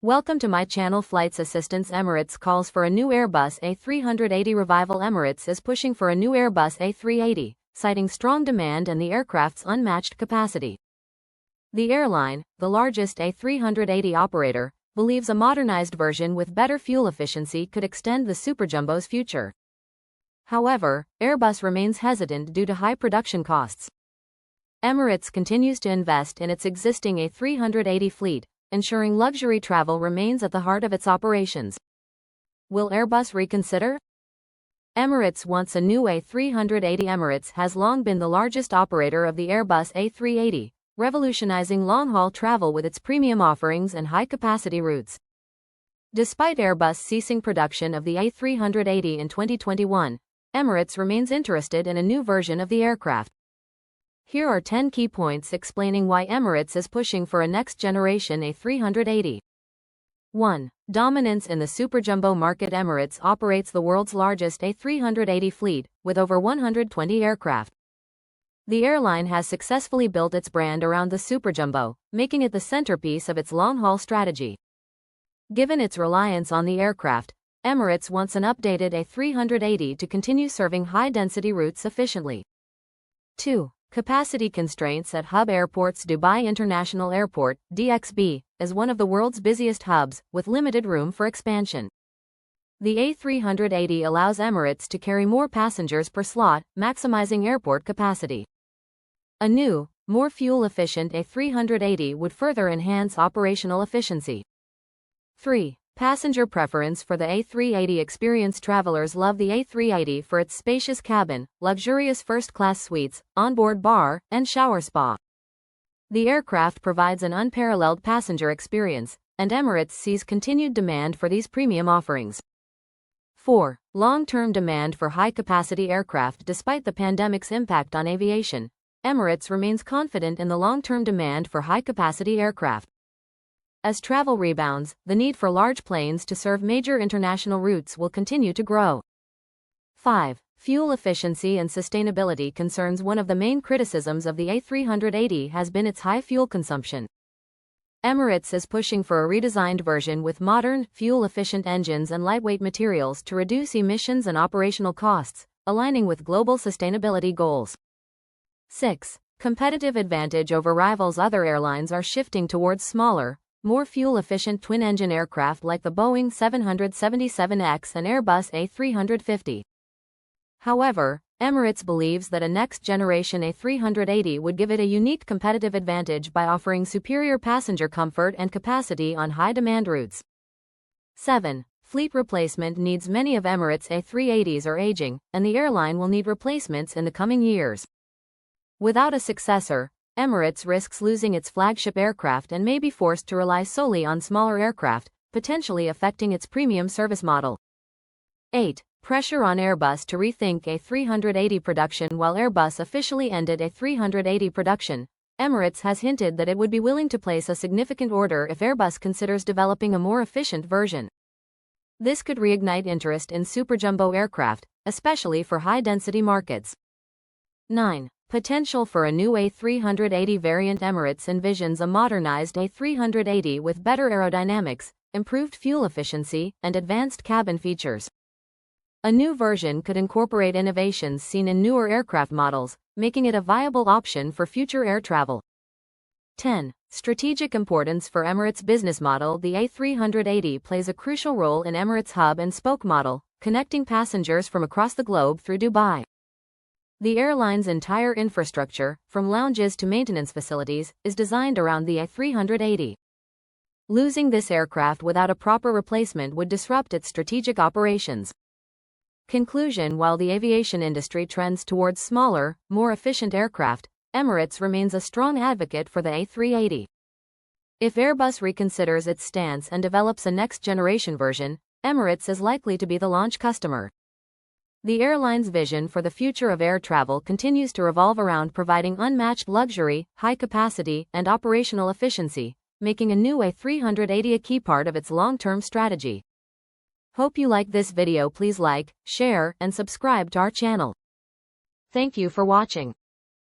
Welcome to my channel. Flights Assistance. Emirates calls for a new Airbus A380 revival. Emirates is pushing for a new Airbus A380, citing strong demand and the aircraft's unmatched capacity. The airline, the largest A380 operator, believes a modernized version with better fuel efficiency could extend the Superjumbo's future. However, Airbus remains hesitant due to high production costs. Emirates continues to invest in its existing A380 fleet, ensuring luxury travel remains at the heart of its operations. Will Airbus reconsider? Emirates wants a new A380. Emirates has long been the largest operator of the Airbus A380, revolutionizing long-haul travel with its premium offerings and high-capacity routes. Despite Airbus ceasing production of the A380 in 2021, Emirates remains interested in a new version of the aircraft. Here are 10 key points explaining why Emirates is pushing for a next-generation A380. 1. Dominance in the Superjumbo market. Emirates operates the world's largest A380 fleet, with over 120 aircraft. The airline has successfully built its brand around the Superjumbo, making it the centerpiece of its long-haul strategy. Given its reliance on the aircraft, Emirates wants an updated A380 to continue serving high-density routes efficiently. 2. Capacity constraints at hub airports. Dubai International Airport, DXB, is one of the world's busiest hubs, with limited room for expansion. The A380 allows Emirates to carry more passengers per slot, maximizing airport capacity. A new, more fuel-efficient A380 would further enhance operational efficiency. 3. Passenger preference for the A380. Experienced travelers love the A380 for its spacious cabin, luxurious first-class suites, onboard bar, and shower spa. The aircraft provides an unparalleled passenger experience, and Emirates sees continued demand for these premium offerings. 4. Long-term demand for high-capacity aircraft. Despite the pandemic's impact on aviation, Emirates remains confident in the long-term demand for high-capacity aircraft. As travel rebounds, the need for large planes to serve major international routes will continue to grow. 5. Fuel efficiency and sustainability concerns. One of the main criticisms of the A380 has been its high fuel consumption. Emirates is pushing for a redesigned version with modern, fuel-efficient engines and lightweight materials to reduce emissions and operational costs, aligning with global sustainability goals. 6. Competitive advantage over rivals. Other airlines are shifting towards smaller, more fuel-efficient twin-engine aircraft like the Boeing 777X and Airbus A350. However, Emirates believes that a next-generation A380 would give it a unique competitive advantage by offering superior passenger comfort and capacity on high-demand routes. 7. Fleet replacement needs. Many of Emirates' A380s are aging, and the airline will need replacements in the coming years. Without a successor, Emirates risks losing its flagship aircraft and may be forced to rely solely on smaller aircraft, potentially affecting its premium service model. 8. Pressure on Airbus to rethink A380 production. While Airbus officially ended A380 production, Emirates has hinted that it would be willing to place a significant order if Airbus considers developing a more efficient version. This could reignite interest in Superjumbo aircraft, especially for high-density markets. 9. Potential for a new A380 variant. Emirates envisions a modernized A380 with better aerodynamics, improved fuel efficiency, and advanced cabin features. A new version could incorporate innovations seen in newer aircraft models, making it a viable option for future air travel. 10. Strategic importance for Emirates' business model. The A380 plays a crucial role in Emirates' hub and spoke model, connecting passengers from across the globe through Dubai. The airline's entire infrastructure, from lounges to maintenance facilities, is designed around the A380. Losing this aircraft without a proper replacement would disrupt its strategic operations. Conclusion. While the aviation industry trends towards smaller, more efficient aircraft, Emirates remains a strong advocate for the A380. If Airbus reconsiders its stance and develops a next-generation version, Emirates is likely to be the launch customer. The airline's vision for the future of air travel continues to revolve around providing unmatched luxury, high capacity, and operational efficiency, making a new A380 a key part of its long-term strategy. Hope you like this video. Please like, share, and subscribe to our channel. Thank you for watching.